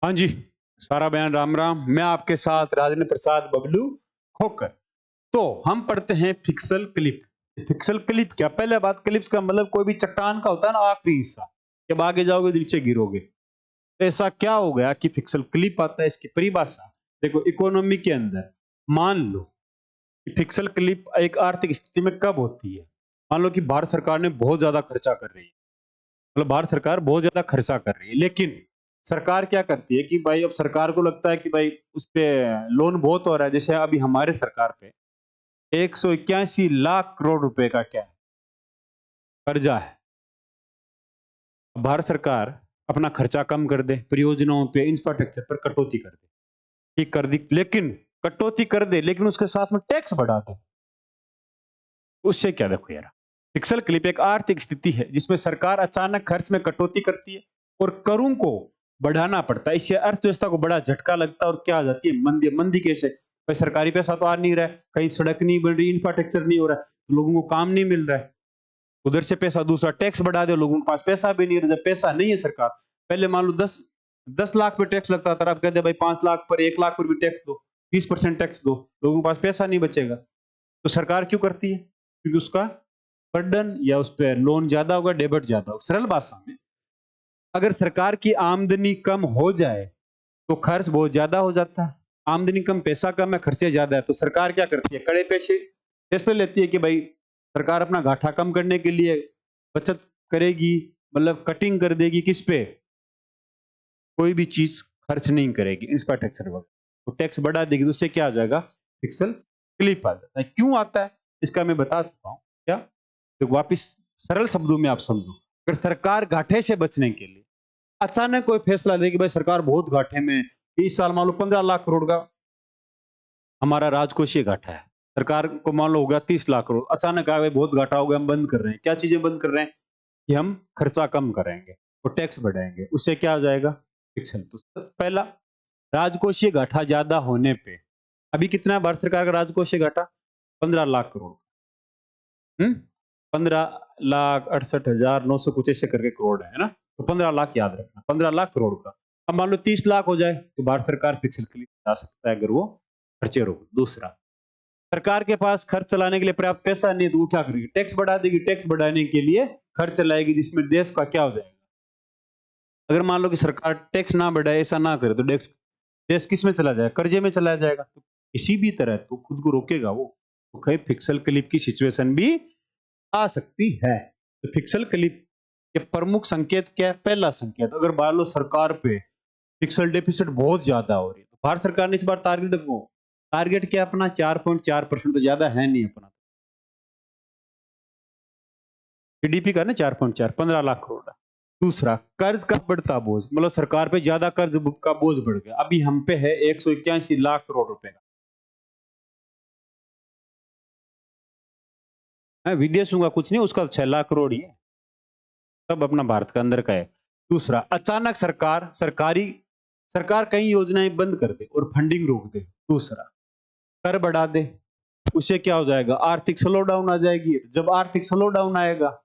हाँ जी, सारा बयान राम राम। मैं आपके साथ राजेंद्र प्रसाद बबलू खोकर। तो हम पढ़ते हैं फिक्सल क्लिप। फिक्सल क्लिप क्या? पहले बात, क्लिप्स का मतलब कोई भी चट्टान का होता है ना आखिरी हिस्सा, जब आगे जाओगे तो नीचे गिरोगे। तो ऐसा क्या हो गया कि फिक्सल क्लिप आता है? इसकी परिभाषा देखो, इकोनॉमी के अंदर मान लो कि फिक्सल क्लिप एक आर्थिक स्थिति में कब होती है। मान लो कि भारत सरकार ने बहुत ज्यादा खर्चा कर रही है, मतलब भारत सरकार बहुत ज्यादा खर्चा कर रही है, लेकिन सरकार क्या करती है कि भाई अब सरकार को लगता है कि भाई उस पे लोन बहुत हो रहा है। जैसे अभी हमारे सरकार पे 181 लाख करोड़ रुपए का क्या है, कर्जा है। भारत सरकार अपना खर्चा कम कर दे, परियोजनाओं पे, इंफ्रास्ट्रक्चर पर कटौती कर दे, ठीक कर दी, लेकिन कटौती कर दे लेकिन उसके साथ में टैक्स बढ़ा दे। उससे क्या, देखो यार, पिक्सल क्लिप एक आर्थिक स्थिति है जिसमें सरकार अचानक खर्च में कटौती करती है और करों को बढ़ाना पड़ता है। इससे अर्थव्यवस्था को बड़ा झटका लगता है और क्या आ जाती है, मंदी। मंदी कैसे? भाई सरकारी पैसा तो आ नहीं रहा है, कहीं सड़क नहीं बन रही, इंफ्रास्ट्रक्चर नहीं हो रहा है, तो लोगों को काम नहीं मिल रहा है। उधर से पैसा, दूसरा टैक्स बढ़ा दे, लोगों के पास पैसा भी नहीं रहा। जब पैसा नहीं है सरकार, पहले मान लो 10 लाख पे टैक्स लगता था, अब कहते भाई 5 लाख पर, 1 लाख पर भी टैक्स दो, 20% टैक्स दो, लोगों के पास पैसा नहीं बचेगा। तो सरकार क्यों करती है? क्योंकि उसका बर्डन या उस पर लोन ज्यादा होगा, डेबिट ज्यादा होगा। सरल भाषा में, अगर सरकार की आमदनी कम हो जाए तो खर्च बहुत ज्यादा हो जाता है। आमदनी कम, पैसा कम है, खर्चे ज्यादा है, तो सरकार क्या करती है? कड़े पैसे फैसले लेती है कि भाई सरकार अपना घाटा कम करने के लिए बचत करेगी, मतलब कटिंग कर देगी। किस पे? कोई भी चीज खर्च नहीं करेगी, इंफ्रास्ट्रक्चर वगैरह, तो टैक्स बढ़ा देगी। तो उससे क्या आ जाएगा? फिक्सल क्लिप आ जाता है। क्यों आता है इसका मैं बता चुका हूं। क्या? तो वापिस सरल शब्दों में आप समझो, अगर सरकार घाटे से बचने के लिए अचानक कोई फैसला दे कि भाई सरकार बहुत घाटे में, इस साल मान लो 15 लाख करोड़ का हमारा राजकोषीय घाटा है, सरकार को मान लो होगा 30 लाख करोड़, अचानक आ गए बहुत घाटा हो गया, हम बंद कर रहे हैं। क्या चीजें बंद कर रहे हैं? कि हम खर्चा कम करेंगे और टैक्स बढ़ाएंगे। उससे क्या हो जाएगा? फिक्सल। तो पहला, राजकोषीय घाटा ज्यादा होने पे, अभी कितना है भारत सरकार का राजकोषीय घाटा? 15 लाख करोड़। 15,68,900 कुछ ऐसे करके करोड़ है ना। तो 15 लाख याद रखना, 15 लाख करोड़ का। अब मान लो 30 लाख हो जाए तो भारत सरकार फिक्सल के लिए जा सकता है, अगर वो खर्चे रोक। दूसरा, सरकार के पास खर्च चलाने के लिए पर्याप्त पैसा नहीं है, तो वो क्या करेगी? टैक्स बढ़ा देगी। टैक्स बढ़ाने के लिए खर्च चलाएगी, जिसमें देश का क्या हो जाएगा? अगर मान लो कि सरकार टैक्स ना बढ़ाए, ऐसा ना करे, तो देश किस में चला जाएगा? कर्जे में चला जाएगा। तो किसी भी तरह तो खुद को रोकेगा वो, तो कहीं फिक्सल क्लिप की सिचुएशन भी आ सकती है। तो फिक्सल क्लिप के प्रमुख संकेत क्या है? पहला संकेत, अगर मान लो सरकार पे फिक्सल डेफिसिट बहुत ज्यादा हो रही है, तो भारत सरकार ने इस बार टारगेट क्या अपना? 4.4%, तो ज्यादा है नहीं अपना जीडीपी का ना, 4.4, 15 लाख करोड़ है। दूसरा, कर्ज का बढ़ता बोझ, मतलब सरकार पे ज्यादा कर्ज का बोझ बढ़ गया। अभी हम पे है 181 लाख करोड़ रुपए का। विदेशों का कुछ नहीं, उसका 6 लाख करोड़ ही है, सब अपना भारत का अंदर का है। दूसरा, अचानक सरकार कई योजनाएं बंद कर दे और फंडिंग रोक दे। दूसरा, कर बढ़ा दे, उससे क्या हो जाएगा? आर्थिक स्लो डाउन आ जाएगी। जब आर्थिक स्लो डाउन आएगा,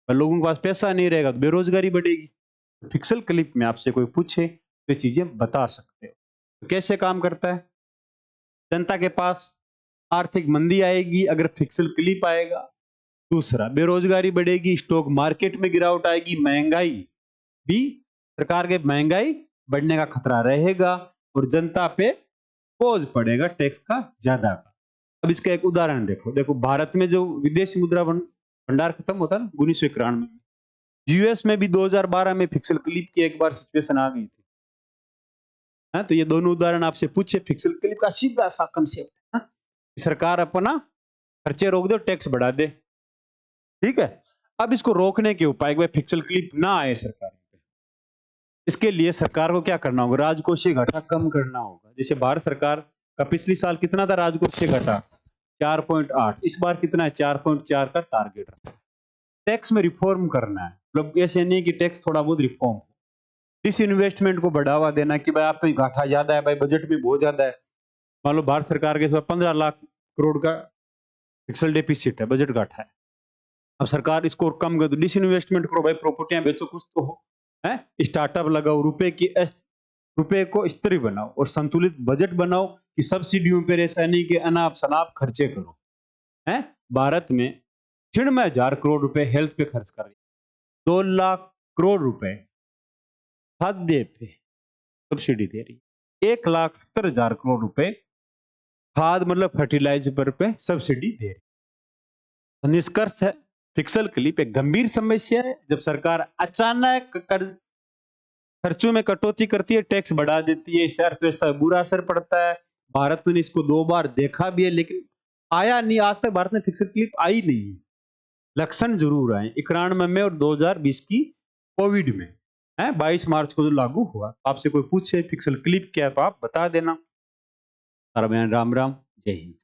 लोगों के पास पैसा नहीं रहेगा, तो बेरोजगारी बढ़ेगी। फिक्सल क्लिप में आपसे कोई पूछे तो ये चीजें बता सकते हो। तो कैसे काम करता है? जनता के पास आर्थिक मंदी आएगी अगर फिक्सल क्लिप आएगा। दूसरा, बेरोजगारी बढ़ेगी, स्टॉक मार्केट में गिरावट आएगी, महंगाई भी, सरकार के महंगाई बढ़ने का खतरा रहेगा और जनता पे बोझ पड़ेगा टैक्स का ज्यादा का। अब इसका एक उदाहरण देखो। देखो, भारत में जो विदेशी मुद्रा भंडार खत्म होता है ना 1991 में, यूएस में भी 2012 में फिक्सल क्लिप की एक बार सिचुएशन आ गई थी। हाँ, तो ये दोनों उदाहरण आपसे पूछे, फिक्सल क्लिप का सीधा सा कंसेप्ट है। सरकार अपना खर्चे रोक दे और टैक्स बढ़ा दे, ठीक है। अब इसको रोकने के उपाय, भाई फिक्सल क्लिप ना आए सरकार पे, इसके लिए सरकार को क्या करना होगा? राजकोषीय घाटा कम करना होगा। जैसे भारत सरकार का पिछली साल कितना था राजकोषीय घाटा? 4.8। इस बार कितना है? 4.4 का टारगेट रखा। टैक्स में रिफॉर्म करना है, मतलब ऐसे नहीं कि टैक्स थोड़ा बहुत रिफॉर्म हो। डिस इन्वेस्टमेंट को बढ़ावा देना कि भाई आप पे घाटा ज्यादा है, भाई बजट में बहुत ज्यादा है। मान लो भारत सरकार के इस बार 15 लाख करोड़ का फिक्सल डेफिसिट है, बजट घाटा है। अब सरकार इसको कम कर दो, डिस इन्वेस्टमेंट करो, भाई प्रॉपर्टियां बेचो, कुछ तो हो, है, स्टार्टअप लगाओ, रुपए को स्थिर बनाओ और संतुलित बजट बनाओ कि सब्सिडियों पर ऐसा नहीं कि अनाप शनाप खर्चे करो। हैं, भारत में क्षण में 1000 करोड़ रुपए हेल्थ पे खर्च कर रही है, 2 लाख करोड़ रुपए खाद्य पे सब्सिडी दे रही है, 1,70,000 करोड़ रुपए खाद मतलब फर्टिलाइजर पे सब्सिडी दे रही है। तो निष्कर्ष है, फिक्सल क्लिप एक गंभीर समस्या है। जब सरकार अचानक खर्चों में कटौती करती है, टैक्स बढ़ा देती है, इससे अर्थव्यवस्था पर बुरा असर पड़ता है। भारत ने इसको 2 बार देखा भी है, लेकिन आया नहीं, आज तक भारत में फिक्सल क्लिप आई नहीं। लक्षण जरूर आए 91 में और 2020 की कोविड में, है 22 मार्च को जो लागू हुआ। आपसे कोई पूछे फिक्सल क्लिप क्या है तो आप बता देना। राम राम, जय हिंद।